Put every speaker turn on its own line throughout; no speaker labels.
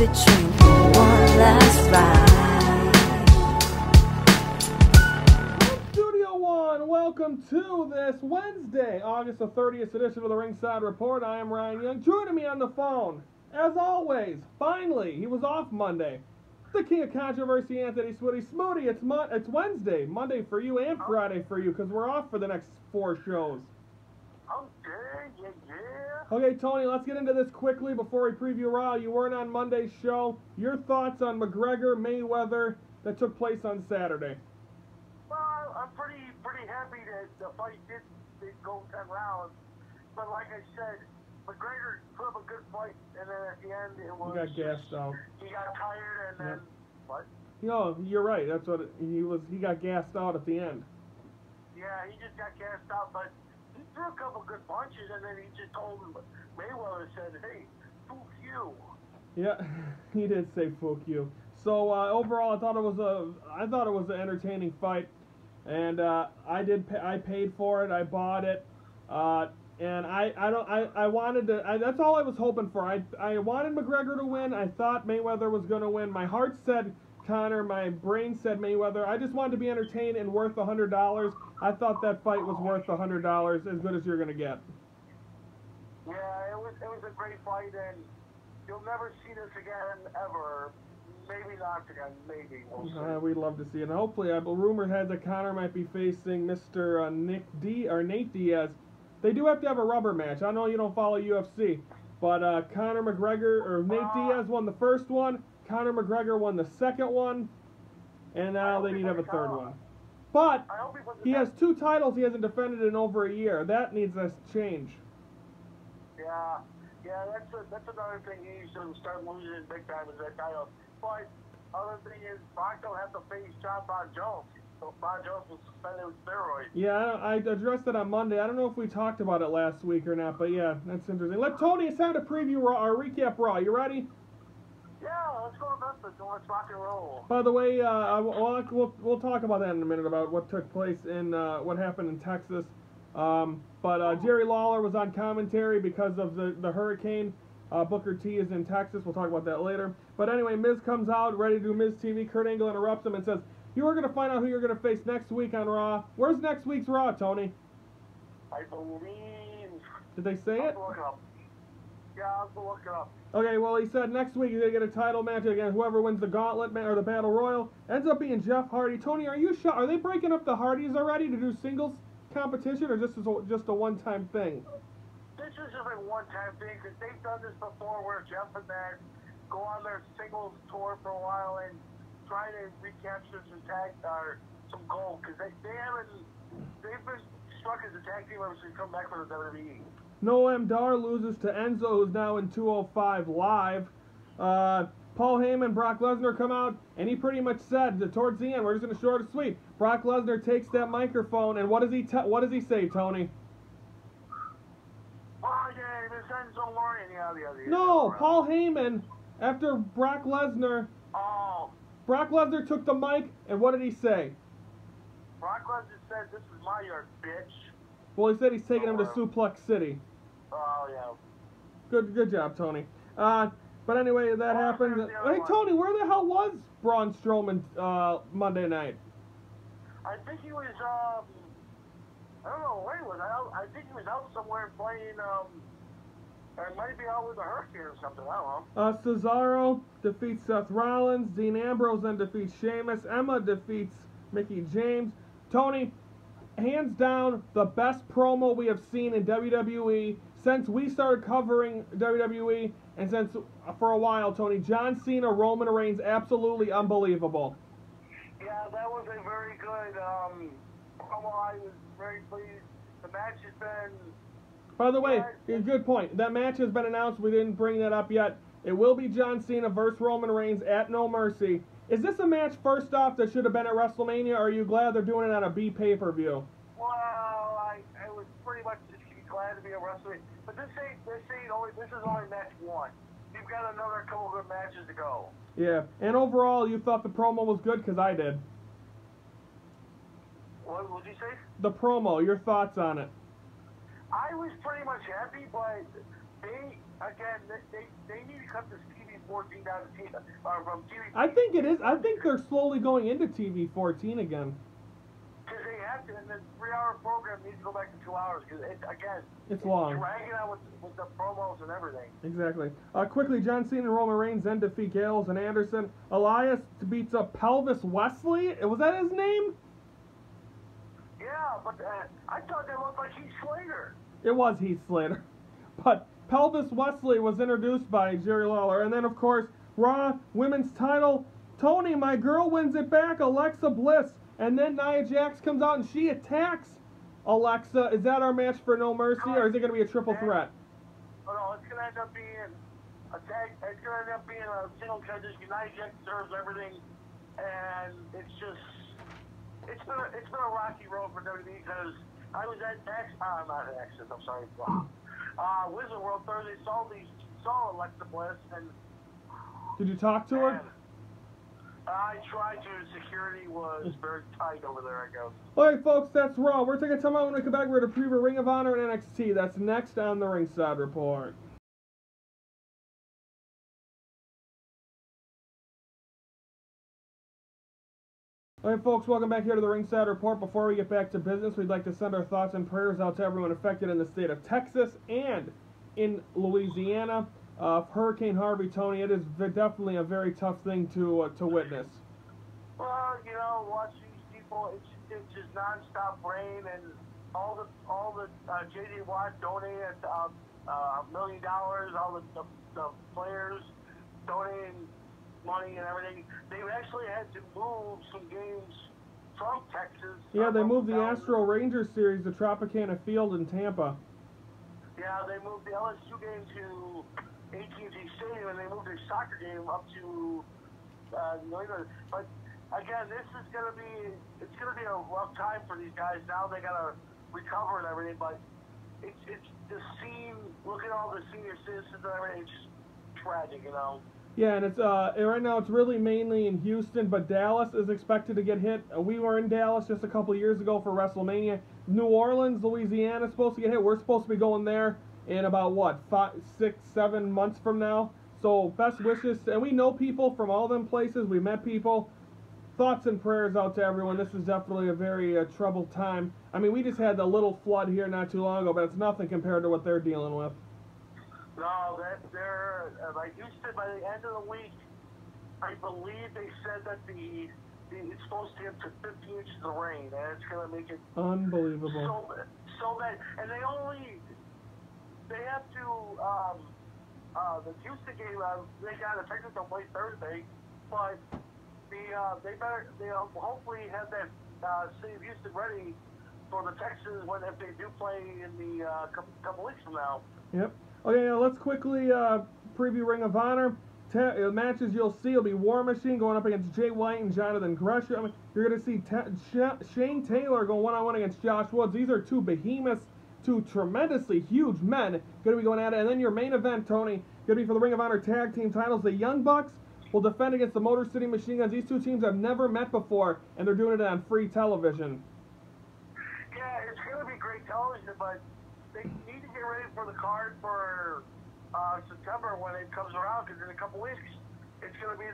the train for one last ride.
Studio One, welcome to this Wednesday, August the 30th edition of the Ringside Report. I am Ryan Young. Joining me on the phone, as always, finally, he was off Monday. The king of controversy, Anthony Switty. Smoody, it's Wednesday, Monday for you and Friday for you, because we're off for the next 4 shows.
Okay, yeah.
Okay, Tony, let's get into this quickly before we preview Raw. You weren't on Monday's show. Your thoughts on McGregor-Mayweather that took place on Saturday?
Well, I'm pretty happy that the fight did go 10 rounds. But like I said, McGregor put up a good fight, and then at the end it was...
He got gassed out.
He got tired, and then... What?
No, you're right. That's what he got gassed out at the end.
Yeah, he just got gassed out, but he threw a couple good punches, and then he just told Mayweather, said, hey, fuck you.
Yeah, he did say "fuck you." So overall, I thought it was an entertaining fight, and I paid for it. I bought it, and I wanted to. That's all I was hoping for. I wanted McGregor to win. I thought Mayweather was going to win. My heart said Conor. My brain said Mayweather. I just wanted to be entertained and worth $100. I thought that fight was worth $100, as good as you're going to get.
Yeah, it was a great fight, and you'll never see this again, ever. Maybe not again, maybe. We'll see.
We'd love to see it. And hopefully, rumor has that Conor might be facing Mr. Nate Diaz. They do have to have a rubber match. I know you don't follow UFC, but Conor McGregor, or Nate Diaz won the first one, Conor McGregor won the second one, and now they need to have a third one. But he has 2 titles he hasn't defended in over a year. That needs to change.
Yeah, that's another thing. He needs to start losing big time is that title. But other thing is, Brock don't have to face John Bon Jones. So Bon Jones was suspended with steroids. Yeah,
I addressed it on Monday. I don't know if we talked about it last week or not, but yeah, that's interesting. Let Tony, it's time to preview Raw, or recap Raw. You ready?
Yeah, let's go to Memphis and let's rock and roll.
By the way, we'll talk about that in a minute, about what took place in what happened in Texas. But Jerry Lawler was on commentary because of the hurricane. Booker T is in Texas. We'll talk about that later. But anyway, Miz comes out, ready to do Miz TV. Kurt Angle interrupts him and says, "You are going to find out who you're going to face next week on Raw." Where's next week's Raw, Tony?
I believe...
Did they say it?
I'll look it up. Yeah, I'll have to look it up.
Okay, well, he said next week you're going to get a title match against whoever wins the gauntlet or the Battle Royal. Ends up being Jeff Hardy. Tony, are you sure? Are they breaking up the Hardys already to do singles competition, or just a one-time thing?
This is just a one-time thing, because they've done this before where Jeff and Matt go on their singles tour for a while and try to recapture some gold, because they've been struck as a tag team ever since come back from the WWE.
Noam Dar loses to Enzo, who's now in 205 Live. Paul Heyman, Brock Lesnar come out, and he pretty much said that towards the end, we're just going to short and sweet. Brock Lesnar takes that microphone, and what does he say, Tony?
Oh, yeah, this Enzo Lauren, yeah.
No, Paul Heyman, after Brock Lesnar.
Oh.
Brock Lesnar took the mic, and what did he say?
Brock Lesnar said, "This is my yard, bitch."
Well, he said he's taking him to Suplex City.
Oh, yeah.
Good job, Tony. But anyway, that happened. Hey, Tony, where the hell was Braun Strowman Monday night?
I think he was, I don't know where he was. I think he was out somewhere playing, or he might be out with a hurricane or something. I don't know.
Cesaro defeats Seth Rollins. Dean Ambrose then defeats Sheamus. Emma defeats Mickie James. Tony, hands down, the best promo we have seen in WWE since we started covering WWE, and since for a while, Tony. John Cena, Roman Reigns, absolutely unbelievable.
Yeah, that was a very good promo. I was very pleased. The match has been...
By the way, good point. That match has been announced. We didn't bring that up yet. It will be John Cena versus Roman Reigns at No Mercy. Is this a match, first off, that should have been at WrestleMania, or are you glad they're doing it on a B pay-per-view?
Well, I was pretty much just glad to be at WrestleMania. But this is only match 1. You've got another couple good matches to go.
Yeah, and overall, you thought the promo was good, because I did.
What would you say?
The promo, your thoughts on it?
I was pretty much happy, but they need to cut this TV 14 down to TV, or from TV.
I think it is. I think they're slowly going into TV 14 again.
Because they have to, and the 3-hour program needs to go back to 2 hours, because
It's long.
dragging out with the promos and everything.
Exactly. Quickly, John Cena and Roman Reigns then defeat Gallows and Anderson. Elias beats up Pelvis Wesley. Was that his name?
Yeah, but I thought they looked like Heath Slater.
It was Heath Slater. But Pelvis Wesley was introduced by Jerry Lawler. And then, of course, Raw Women's title. Tony, my girl, wins it back. Alexa Bliss. And then Nia Jax comes out and she attacks Alexa. Is that our match for No Mercy, or is it going to be a triple threat?
Oh, no, it's going to end up being a tag. It's going to end up being a single contest. Nia Jax serves everything. And it's just... It's been a rocky road for WWE, because I was at Wizard World Thursday, saw Alexa Bliss, and
did you talk to her?
I tried to. Security was very tight over there, I guess.
Alright, folks, that's Raw. We're taking time out when we come back. We're going to preview Ring of Honor and NXT. That's next on the Ringside Report. Alright, folks, welcome back here to the Ringside Report. Before we get back to business, we'd like to send our thoughts and prayers out to everyone affected in the state of Texas and in Louisiana. Hurricane Harvey, Tony, it is definitely a very tough thing to witness.
Well, you know, watch these people. It's just nonstop rain, and all the J.D. Watt donated $1 million. All the players donating money and everything. They've actually had to move some games from Texas.
Yeah, they moved the Astro Rangers series to Tropicana Field in Tampa.
Yeah, they moved the LSU game to AT&T Stadium, and they moved their soccer game up to New England. But again, it's gonna be a rough time for these guys. Now they gotta recover and everything. But it's the scene. Look at all the senior citizens and everything. It's just tragic, you know.
Yeah, and it's right now it's really mainly in Houston, but Dallas is expected to get hit. We were in Dallas just a couple of years ago for WrestleMania. New Orleans, Louisiana is supposed to get hit. We're supposed to be going there in about, what, 5, 6, 7 months from now. So best wishes. And we know people from all them places. We met people. Thoughts and prayers out to everyone. This is definitely a very troubled time. I mean, we just had the little flood here not too long ago, but it's nothing compared to what they're dealing with.
No, they're like Houston. By the end of the week, I believe they said that it's supposed to get to 50 inches of rain, and it's going to make it
unbelievable.
So bad, and they have to the Houston game. They got a technical play Thursday, but they'll hopefully have that city of Houston ready for the Texans if they do play in the couple weeks from now.
Yep. Okay, now let's quickly preview Ring of Honor. Matches you'll see will be War Machine going up against Jay White and Jonathan Gresham. You're going to see Shane Taylor go one-on-one against Josh Woods. These are two behemoths, two tremendously huge men going to be going at it. And then your main event, Tony, going to be for the Ring of Honor Tag Team titles. The Young Bucks will defend against the Motor City Machine Guns. These two teams have never met before, and they're doing it on free television.
Yeah, it's going to be great television, but they need to get ready for the card for September when it comes around, because in a couple weeks it's going to be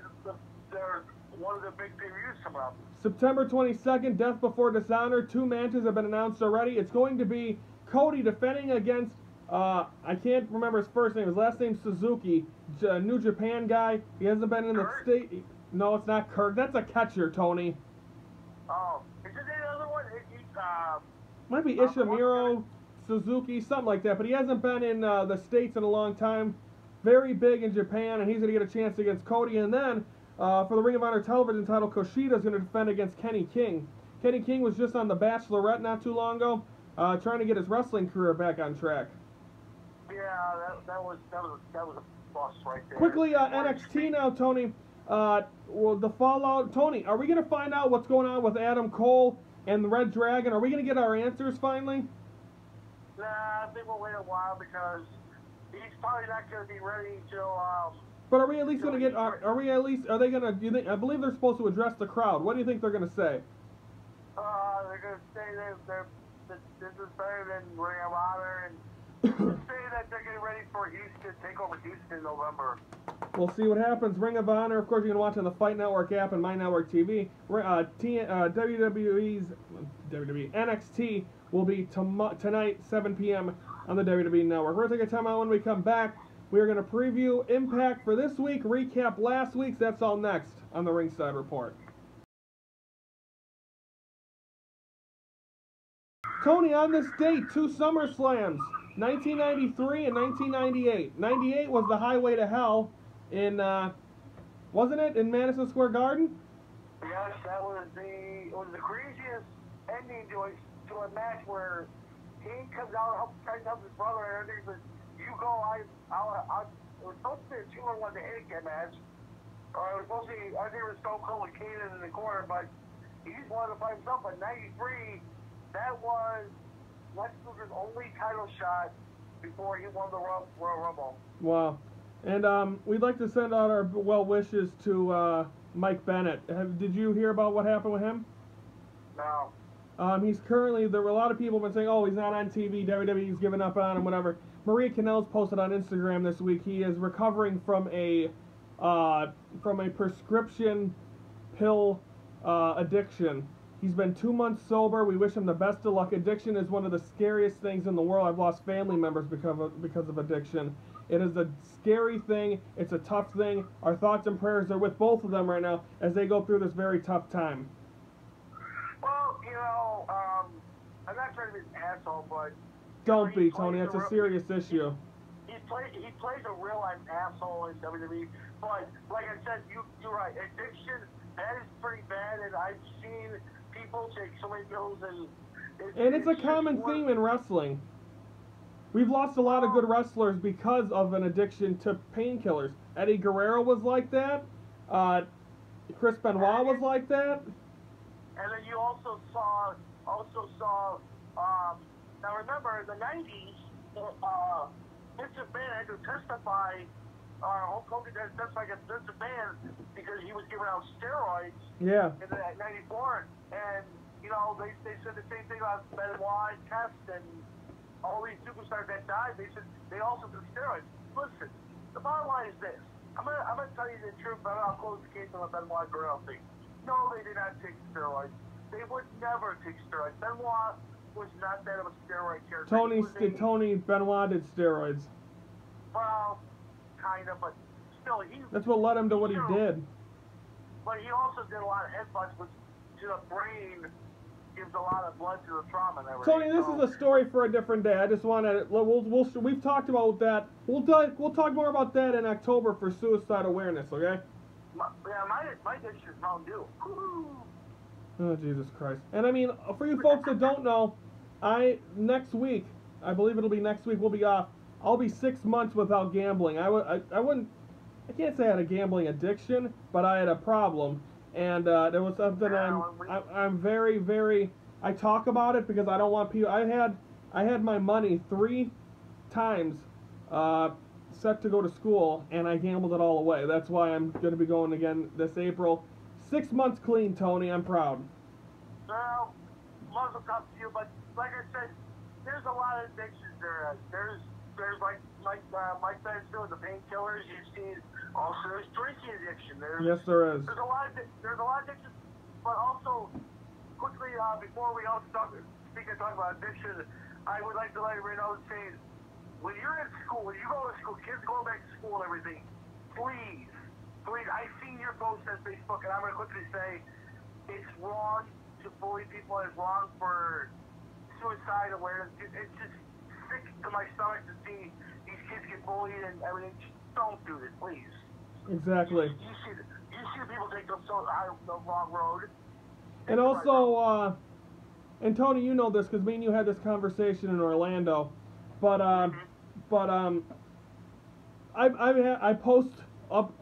one of the big pay-per-views coming up. September
22nd, Death Before Dishonor. 2 matches have been announced already. It's going to be Cody defending against, I can't remember his first name. His last name's Suzuki, New Japan guy. He hasn't been in the state. No, it's not Kirk. That's a catcher, Tony.
Oh, is it the other one?
Might be Ishimuro, Suzuki, something like that. But he hasn't been in the States in a long time. Very big in Japan, and he's going to get a chance against Cody. And then, for the Ring of Honor television title, Kushida is going to defend against Kenny King. Kenny King was just on The Bachelorette not too long ago, trying to get his wrestling career back on track.
Yeah, that was a bust right there.
Quickly, NXT now, Tony. Well, the Fallout. Tony, are we going to find out what's going on with Adam Cole and the Red Dragon? Are we going to get our answers finally?
Nah, I think we'll wait a while, because he's probably not going to be ready until.
But are we at least going to get? Are they going to? Do you think? I believe they're supposed to address the crowd. What do you think they're going to say?
They're going to say this is better than Ring of Honor, and say that they're getting ready for Houston, take over Houston in November.
We'll see what happens. Ring of Honor, of course, you can watch on the Fight Network app and My Network TV. WWE NXT will be tonight, 7 p.m. on the WWE Network. We're going to take a time out. When we come back, we are going to preview Impact for this week, recap last week's. That's all next on the Ringside Report. Tony, on this date, 2 SummerSlams, 1993 and 1998. 98 was the Highway to Hell in, wasn't it, in Madison Square Garden?
Yes, that was the craziest ending to a match where Kane comes out, tries to help his brother, and everything says, "You go, it was supposed to be a 2-on-1 handicap match, or it was supposed to be, I think it was Stone Cold with Kane in the corner, but he just wanted to fight himself. But 93, that was Lex Luger's only title shot before he won the Royal Rumble. Wow.
And we'd like to send out our well wishes to Mike Bennett. Did you hear about what happened with him?
No.
He's currently, there were a lot of people been saying, oh, he's not on TV, WWE's given up on him, whatever. Maria Kanell's posted on Instagram this week, he is recovering from a prescription pill addiction. He's been 2 months sober. We wish him the best of luck. Addiction is one of the scariest things in the world. I've lost family members because of addiction. It is a scary thing. It's a tough thing. Our thoughts and prayers are with both of them right now as they go through this very tough time.
Well, I'm not trying to be an asshole, but...
Don't be, Tony. That's a serious issue.
He plays a real-life asshole in WWE, but like I said, you're right. Addiction, that is pretty bad, and I've seen people take so many pills, and
it's a common theme in wrestling. We've lost a lot of good wrestlers because of an addiction to painkillers. Eddie Guerrero was like that. Chris Benoit was like that.
And then you also saw, now remember, in the 90s, Vince McMahon had to testify, Hulk Hogan had to testify against Vince McMahon because he was giving out steroids.
Yeah.
In the 94, and, they said the same thing about Benoit and Test and all these superstars that died. They said they also took steroids. Listen, the bottom line is this. I'm gonna tell you the truth, but I'll close the case on the Benoit Guerrero thing. No, they did not take steroids. They would never take steroids. Benoit was not that of a steroid character.
Tony Benoit did steroids.
Well, kind of, but still,
that's what led him to what he did.
But he also did a lot of headbutts, which to the brain gives a lot of blood to the trauma and everything.
Tony, this is a story for a different day. I just wanted we've talked about that. We'll talk more about that in October for Suicide Awareness, okay?
My addiction is Mountain Dew.
Oh, Jesus Christ. And I mean, for you folks that don't know, next week, I believe it'll be next week, we'll be off. I'll be 6 months without gambling. I can't say I had a gambling addiction, but I had a problem. And there was something I'm very, very, I talk about it because I don't want people, I had my money 3 times set to go to school, and I gambled it all away. That's why I'm going to be going again this April. 6 months clean, Tony. I'm proud.
Well, muzzle tough to you, but like I said, there's a lot of addictions there. There's like Mike Ben's doing the painkillers. You've seen also there's drinking addiction.
Yes, there is.
There's a lot of addictions, but also quickly before we also talk about addiction, I would like to let everybody know saying when you're in school, when you go to school, kids going back to school and everything, please, I've seen your post on Facebook, and I'm going to quickly say it's wrong to bully people, and it's wrong for suicide awareness. It's just sick to my stomach to see these kids get bullied and everything. Just don't do this, please.
Exactly.
You see people take the wrong road.
And also, and Tony, you know this because me and you had this conversation in Orlando, but I post up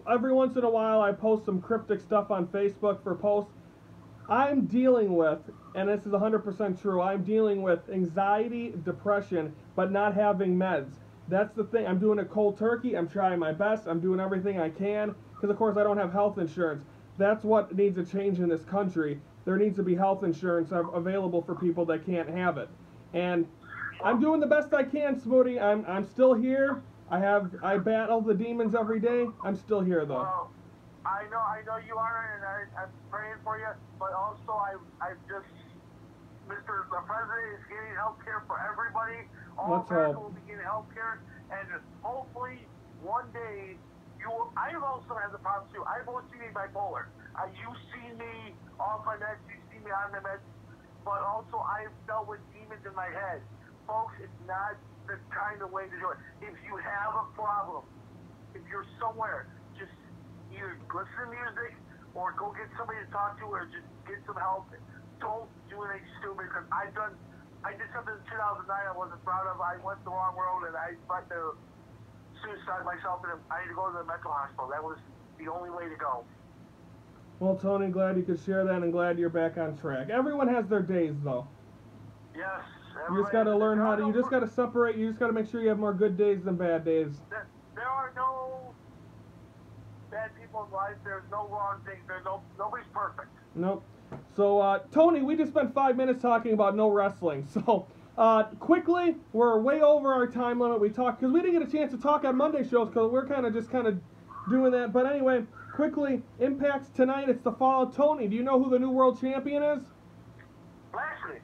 every once in a while. I post some cryptic stuff on Facebook for posts. I'm dealing with, and this is 100% true, I'm dealing with anxiety, depression, but not having meds. That's the thing. I'm doing it cold turkey. I'm trying my best. I'm doing everything I can because, of course, I don't have health insurance. That's what needs a change in this country. There needs to be health insurance available for people that can't have it. And I'm doing the best I can, Smoothie. I'm still here. I battle the demons every day. I'm still here though.
Well, I know you are, and I'm praying for you. But also, I've just, Mr. The President is getting health care for everybody. All
Let's
America
hope.
will be getting health care, and hopefully one day you will. I also have the problem too. I've always seen me bipolar. You see me off my meds, you see me on my meds, but also I've dealt with demons in my head. Folks, it's not the kind of way to do it. If you have a problem, if you're somewhere, just either listen to music or go get somebody to talk to or just get some help. Don't do anything stupid, because I did something in 2009 I wasn't proud of. I went the wrong road and I tried to suicide myself, and I had to go to the mental hospital. That was the only way to go.
Well, Tony, glad you could share that, and glad you're back on track. Everyone has their days though.
Yes.
You just got to learn how to. You just got to separate. You just got to make sure you have more good days than bad days.
There are no bad people in life. There's no wrong things. Nobody's perfect.
Nope. So, Tony, we just spent 5 minutes talking about no wrestling. So, quickly, we're way over our time limit. We talked because we didn't get a chance to talk on Monday shows because we're kind of doing that. But anyway, quickly, Impact's tonight. It's the fall of Tony. Do you know who the new world champion is?
Lashley.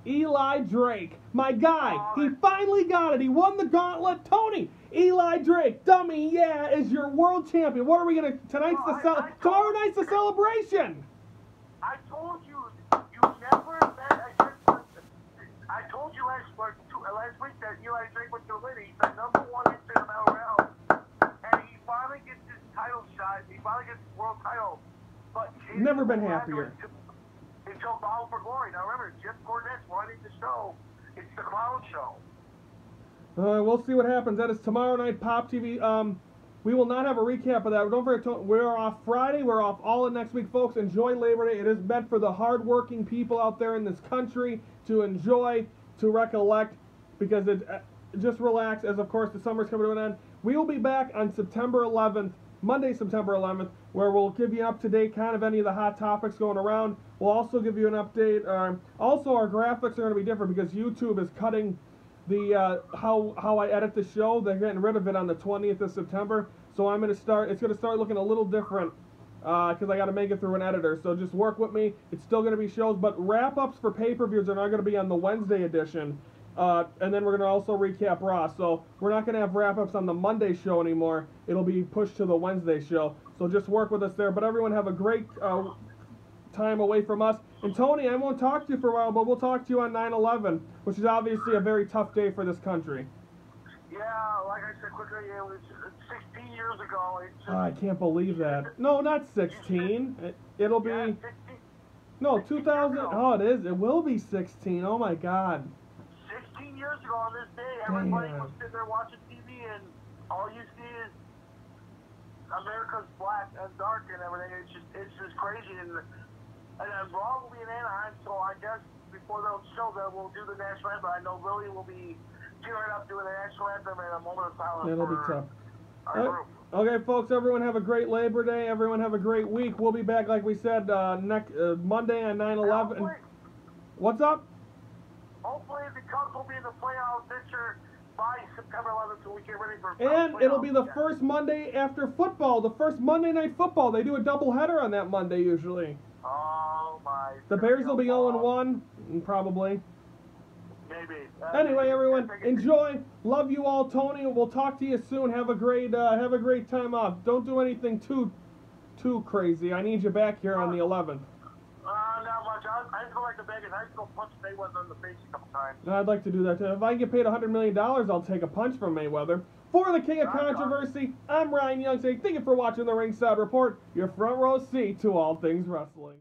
Eli Drake, my guy. He finally got it. He won the gauntlet. Tony, Eli Drake, dummy, yeah, is your world champion. What are we gonna? Tomorrow night's the celebration.
I told you, you never. I told you last week that Eli Drake was the winner. He's the #1 international round, and he finally gets his title shot. He finally gets his world title. But
never been happier.
Until Bound for Glory. Now remember, Jim Cornette's running the show. It's the Clown Show.
We'll see what happens. That is tomorrow night, Pop TV. We will not have a recap of that. Don't forget, we're off Friday. We're off all of next week, folks. Enjoy Labor Day. It is meant for the hardworking people out there in this country to enjoy, to recollect, because just relax, as of course the summer's coming to an end. We will be back on September 11th, Monday, September 11th, where we'll give you up to date kind of any of the hot topics going around. We'll also give you an update. Also, our graphics are going to be different because YouTube is cutting the how I edit the show. They're getting rid of it on the 20th of September. So I'm going to start. It's going to start looking a little different because I got to make it through an editor. So just work with me. It's still going to be shows, but wrap-ups for pay-per-views are not going to be on the Wednesday edition. And then we're going to also recap Raw. So we're not going to have wrap-ups on the Monday show anymore. It'll be pushed to the Wednesday show. So just work with us there. But everyone have a great time away from us. And Tony, I won't talk to you for a while, but we'll talk to you on 9/11, which is obviously a very tough day for this country.
Yeah, like I said quickly, it was 16 years ago.
I can't believe that. No, not 16. It'll be...
Yeah, 16,
no, 2000... Oh, it is. It will be 16. Oh, my God.
16 years ago on this day, everybody was sitting there watching TV, and all you see is America's black and dark and everything. It's just crazy. And Raw will be in Anaheim, so I guess before they'll show that we'll do the national anthem. I know Lily will be gearing up doing the national anthem and a moment of silence.
It'll be tough.
Our group.
Okay, folks, everyone have a great Labor Day. Everyone have a great week. We'll be back, like we said, next Monday on 9/11. What's up?
Hopefully the Cubs will be in the playoff picture by September 11th, so we get ready for.
And it'll be the first Monday after football, the first Monday Night Football. They do a doubleheader on that Monday usually.
Oh my!
The Bears will be 0-1, probably.
Maybe.
Anyway, everyone, enjoy. Love you all, Tony. We'll talk to you soon. Have a great time off. Don't do anything too crazy. I need you back here on the 11th.
Not much. I just go like to Vegas. I just go punch Mayweather in the face a couple times.
I'd like to do that too. If I get paid $100 million, I'll take a punch from Mayweather. For the King of Controversy, I'm Ryan Young saying thank you for watching the Ringside Report, your front row seat to all things wrestling.